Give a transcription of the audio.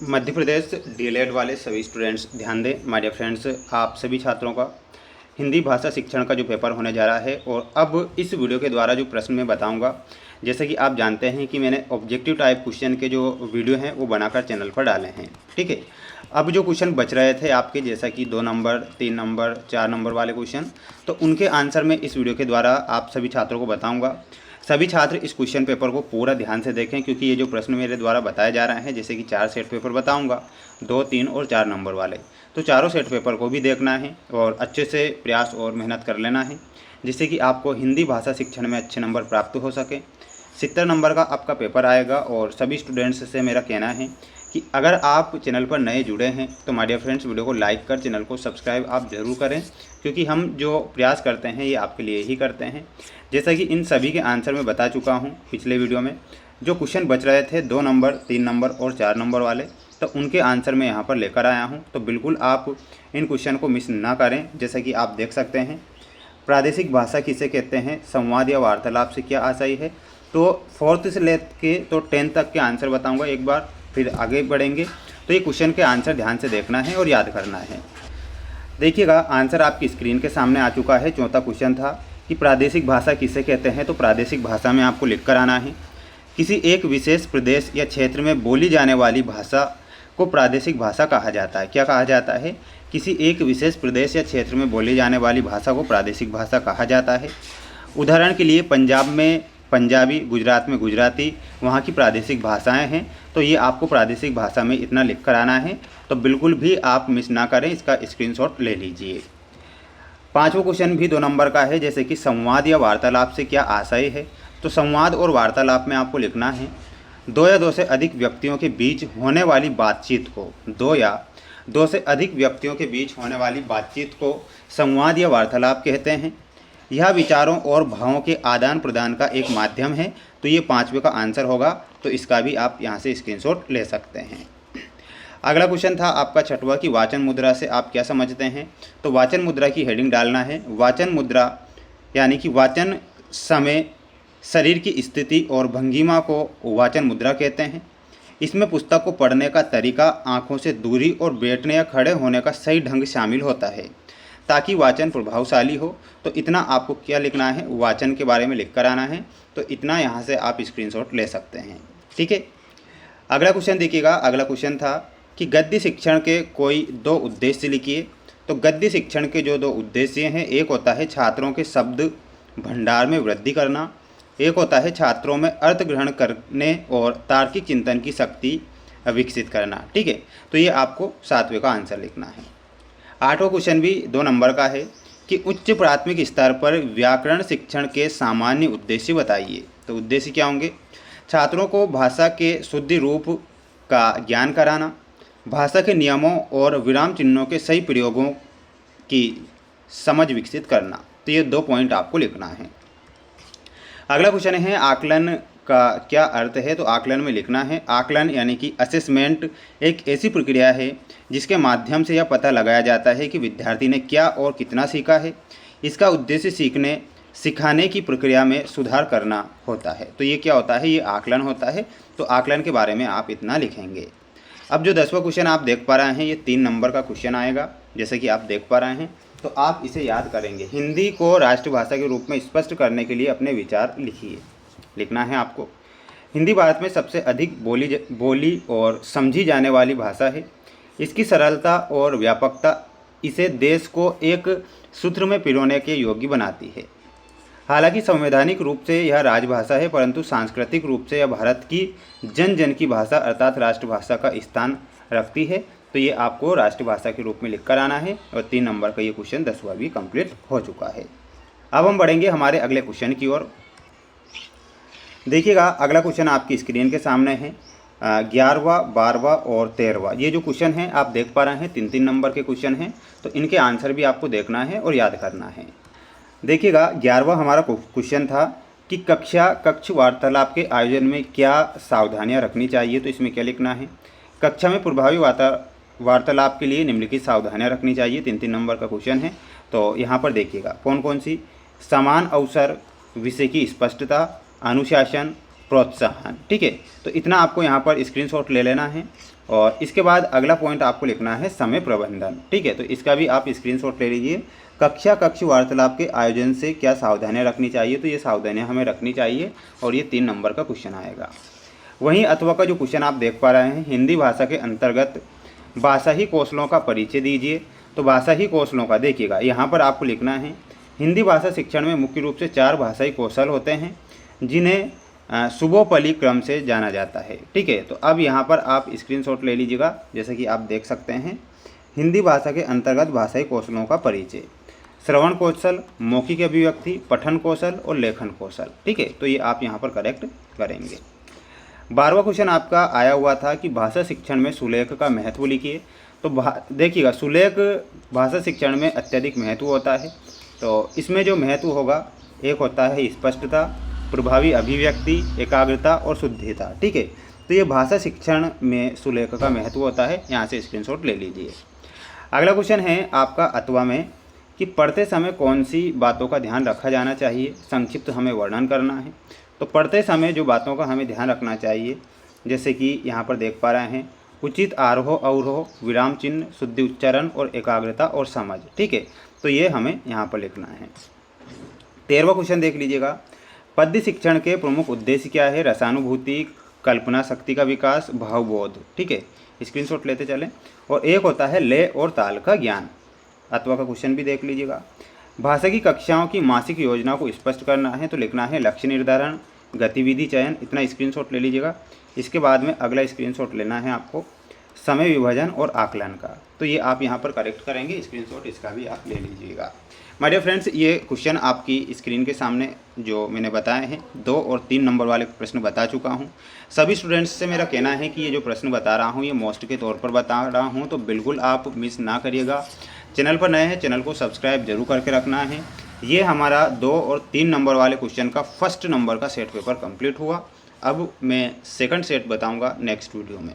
Madhya Pradesh DElEd वाले सभी students ध्यान दें। माय डियर फ्रेंड्स, आप सभी छात्रों का हिंदी भाषा शिक्षण का जो पेपर होने जा रहा है, और अब इस वीडियो के द्वारा जो प्रश्न मैं बताऊंगा, जैसे कि आप जानते हैं कि मैंने ऑब्जेक्टिव टाइप क्वेश्चन के जो वीडियो हैं वो बनाकर चैनल पर डाले हैं। ठीक है, अब जो क्वेश्चन बच रहे थे आपके, जैसा कि 2 नंबर, 3 नंबर, 4 नंबर वाले क्वेश्चन, तो उनके आंसर मैं इस वीडियो के द्वारा आप सभी छात्रों को बताऊँगा। सभी छात्र इस क्वेश्चन पेपर को पूरा ध्यान से देखें, क्योंकि ये जो प्रश्न मेरे द्वारा बताए जा रहे हैं, जैसे कि 4 सेट पेपर बताऊंगा, 2, 3 और 4 नंबर वाले, तो चारों सेट पेपर को भी देखना है और अच्छे से प्रयास और मेहनत कर लेना है, जिससे कि आपको हिंदी भाषा शिक्षण में अच्छे नंबर प्राप्त हो सके। 70 नंबर का आपका पेपर आएगा। और सभी स्टूडेंट्स से मेरा कहना है कि अगर आप चैनल पर नए जुड़े हैं तो माय डियर फ्रेंड्स, वीडियो को लाइक कर चैनल को सब्सक्राइब आप ज़रूर करें, क्योंकि हम जो प्रयास करते हैं ये आपके लिए ही करते हैं। जैसा कि इन सभी के आंसर मैं बता चुका हूँ पिछले वीडियो में। जो क्वेश्चन बच रहे थे 2 नंबर, 3 नंबर और 4 नंबर वाले, तो उनके आंसर मैं यहाँ पर लेकर आया हूँ। तो बिल्कुल आप इन क्वेश्चन को मिस ना करें। जैसा कि आप देख सकते हैं, प्रादेशिक भाषा किसे कहते हैं, संवाद या वार्तालाप से क्या आशय है। तो 4th से लेके तो 10th तक के आंसर बताऊंगा एक बार, फिर आगे बढ़ेंगे। तो ये क्वेश्चन के आंसर ध्यान से देखना है और याद करना है। देखिएगा, आंसर आपकी स्क्रीन के सामने आ चुका है। चौथा क्वेश्चन था कि प्रादेशिक भाषा किसे कहते हैं। तो प्रादेशिक भाषा में आपको लिख कर आना है, किसी एक विशेष प्रदेश या क्षेत्र में बोली जाने वाली भाषा को प्रादेशिक भाषा कहा जाता है। क्या कहा जाता है? किसी एक विशेष प्रदेश या क्षेत्र में बोली जाने वाली भाषा को प्रादेशिक भाषा कहा जाता है। उदाहरण के लिए पंजाब में पंजाबी, गुजरात में गुजराती वहाँ की प्रादेशिक भाषाएं हैं। तो ये आपको प्रादेशिक भाषा में इतना लिख कर आना है। तो बिल्कुल भी आप मिस ना करें, इसका स्क्रीनशॉट ले लीजिए। 5वां क्वेश्चन भी 2 नंबर का है, जैसे कि संवाद या वार्तालाप से क्या आशय है। तो संवाद और वार्तालाप में आपको लिखना है, 2 या 2 से अधिक व्यक्तियों के बीच होने वाली बातचीत को, 2 या 2 से अधिक व्यक्तियों के बीच होने वाली बातचीत को संवाद या वार्तालाप कहते हैं। यह विचारों और भावों के आदान प्रदान का एक माध्यम है। तो ये 5वें का आंसर होगा। तो इसका भी आप यहाँ से स्क्रीनशॉट ले सकते हैं। अगला क्वेश्चन था आपका 6वां कि वाचन मुद्रा से आप क्या समझते हैं। तो वाचन मुद्रा की हेडिंग डालना है, वाचन मुद्रा यानी कि वाचन समय शरीर की स्थिति और भंगिमा को वाचन मुद्रा कहते हैं। इसमें पुस्तक को पढ़ने का तरीका, आँखों से दूरी और बैठने या खड़े होने का सही ढंग शामिल होता है ताकि वाचन प्रभावशाली हो। तो इतना आपको क्या लिखना है, वाचन के बारे में लिख कर आना है। तो इतना यहाँ से आप स्क्रीनशॉट ले सकते हैं। ठीक है, अगला क्वेश्चन देखिएगा। अगला क्वेश्चन था कि गद्य शिक्षण के कोई 2 उद्देश्य लिखिए। तो गद्य शिक्षण के जो 2 उद्देश्य हैं, एक होता है छात्रों के शब्द भंडार में वृद्धि करना, एक होता है छात्रों में अर्थ ग्रहण करने और तार्किक चिंतन की शक्ति विकसित करना। ठीक है, तो ये आपको 7वें का आंसर लिखना है। 8वां क्वेश्चन भी 2 नंबर का है कि उच्च प्राथमिक स्तर पर व्याकरण शिक्षण के सामान्य उद्देश्य बताइए। तो उद्देश्य क्या होंगे? छात्रों को भाषा के शुद्ध रूप का ज्ञान कराना, भाषा के नियमों और विराम चिन्हों के सही प्रयोगों की समझ विकसित करना। तो ये 2 पॉइंट आपको लिखना है। अगला क्वेश्चन है आकलन का क्या अर्थ है। तो आकलन में लिखना है, आकलन यानी कि असेसमेंट एक ऐसी प्रक्रिया है जिसके माध्यम से यह पता लगाया जाता है कि विद्यार्थी ने क्या और कितना सीखा है। इसका उद्देश्य सिखाने की प्रक्रिया में सुधार करना होता है। तो ये क्या होता है? ये आकलन होता है। तो आकलन के बारे में आप इतना लिखेंगे। अब जो 10वां क्वेश्चन आप देख पा रहे हैं, ये 3 नंबर का क्वेश्चन आएगा, जैसे कि आप देख पा रहे हैं। तो आप इसे याद करेंगे। हिंदी को राष्ट्रभाषा के रूप में स्पष्ट करने के लिए अपने विचार लिखिए। लिखना है आपको, हिंदी भारत में सबसे अधिक बोली और समझी जाने वाली भाषा है। इसकी सरलता और व्यापकता इसे देश को एक सूत्र में पिरोने के योग्य बनाती है। हालांकि संवैधानिक रूप से यह राजभाषा है, परंतु सांस्कृतिक रूप से यह भारत की जन जन की भाषा अर्थात राष्ट्रभाषा का स्थान रखती है। तो ये आपको राष्ट्रभाषा के रूप में लिख कर आना है। और 3 नंबर का ये क्वेश्चन 10वां भी कंप्लीट हो चुका है। अब हम बढ़ेंगे हमारे अगले क्वेश्चन की ओर। देखिएगा, अगला क्वेश्चन आपकी स्क्रीन के सामने है। 11वां, 12वां और 13वां ये जो क्वेश्चन हैं आप देख पा रहे हैं, 3-3 नंबर के क्वेश्चन हैं। तो इनके आंसर भी आपको देखना है और याद करना है। देखिएगा, 11वां हमारा क्वेश्चन था कि कक्ष वार्तालाप के आयोजन में क्या सावधानियां रखनी चाहिए। तो इसमें क्या लिखना है? कक्षा में प्रभावी वार्तालाप के लिए निम्नलिखित सावधानियां रखनी चाहिए। 3-3 नंबर का क्वेश्चन है। तो यहाँ पर देखिएगा कौन कौन सी, समान अवसर, विषय की स्पष्टता, अनुशासन, प्रोत्साहन। ठीक है, तो इतना आपको यहाँ पर स्क्रीनशॉट ले लेना है। और इसके बाद अगला पॉइंट आपको लिखना है समय प्रबंधन। ठीक है, तो इसका भी आप स्क्रीनशॉट ले लीजिए। कक्ष वार्तालाप के आयोजन से क्या सावधानियाँ रखनी चाहिए, तो ये सावधानियाँ हमें रखनी चाहिए और ये 3 नंबर का क्वेश्चन आएगा। वहीं अथवा का जो क्वेश्चन आप देख पा रहे हैं, हिंदी भाषा के अंतर्गत भाषाई कौशलों का परिचय दीजिए। तो भाषाई कौशलों का देखिएगा, यहाँ पर आपको लिखना है हिंदी भाषा शिक्षण में मुख्य रूप से 4 भाषाई कौशल होते हैं जिन्हें सुबोपली क्रम से जाना जाता है। ठीक है, तो अब यहाँ पर आप स्क्रीनशॉट ले लीजिएगा। जैसे कि आप देख सकते हैं, हिंदी भाषा के अंतर्गत भाषाई कौशलों का परिचय, श्रवण कौशल, मौखिक अभिव्यक्ति, पठन कौशल और लेखन कौशल। ठीक है, तो ये आप यहाँ पर करेक्ट करेंगे। 12वां क्वेश्चन आपका आया हुआ था कि भाषा शिक्षण में सुलेख का महत्व लिखिए। तो देखिएगा, सुलेख भाषा शिक्षण में अत्यधिक महत्व होता है। तो इसमें जो महत्व होगा, एक होता है स्पष्टता, प्रभावी अभिव्यक्ति, एकाग्रता और शुद्धता। ठीक है, तो ये भाषा शिक्षण में सुलेख का महत्व होता है। यहाँ से स्क्रीनशॉट ले लीजिए। अगला क्वेश्चन है आपका अथवा में कि पढ़ते समय कौन सी बातों का ध्यान रखा जाना चाहिए, संक्षिप्त हमें वर्णन करना है। तो पढ़ते समय जो बातों का हमें ध्यान रखना चाहिए, जैसे कि यहाँ पर देख पा रहे हैं, उचित आरोह अवरोह, विराम चिन्ह, शुद्धि उच्चारण और एकाग्रता और समझ। ठीक है, तो ये हमें यहाँ पर लिखना है। 13वां क्वेश्चन देख लीजिएगा, पद्य शिक्षण के प्रमुख उद्देश्य क्या है, रसानुभूति, कल्पना शक्ति का विकास, भावबोध। ठीक है, स्क्रीनशॉट लेते चलें। और एक होता है लय और ताल का ज्ञान। अथवा का क्वेश्चन भी देख लीजिएगा, भाषा की कक्षाओं की मासिक योजना को स्पष्ट करना है। तो लिखना है लक्ष्य निर्धारण, गतिविधि चयन। इतना स्क्रीनशॉट ले लीजिएगा। इसके बाद में अगला स्क्रीनशॉट लेना है आपको समय विभाजन और आकलन का। तो ये आप यहाँ पर करेक्ट करेंगे, स्क्रीनशॉट इसका भी आप ले लीजिएगा। माय डियर फ्रेंड्स, ये क्वेश्चन आपकी स्क्रीन के सामने जो मैंने बताए हैं 2 और 3 नंबर वाले प्रश्न बता चुका हूँ। सभी स्टूडेंट्स से मेरा कहना है कि ये जो प्रश्न बता रहा हूँ ये मोस्ट के तौर पर बता रहा हूँ, तो बिल्कुल आप मिस ना करिएगा। चैनल पर नए हैं, चैनल को सब्सक्राइब जरूर करके रखना है। ये हमारा 2 और 3 नंबर वाले क्वेश्चन का फर्स्ट नंबर का सेट पेपर कंप्लीट हुआ। अब मैं सेकंड सेट बताऊंगा नेक्स्ट वीडियो में।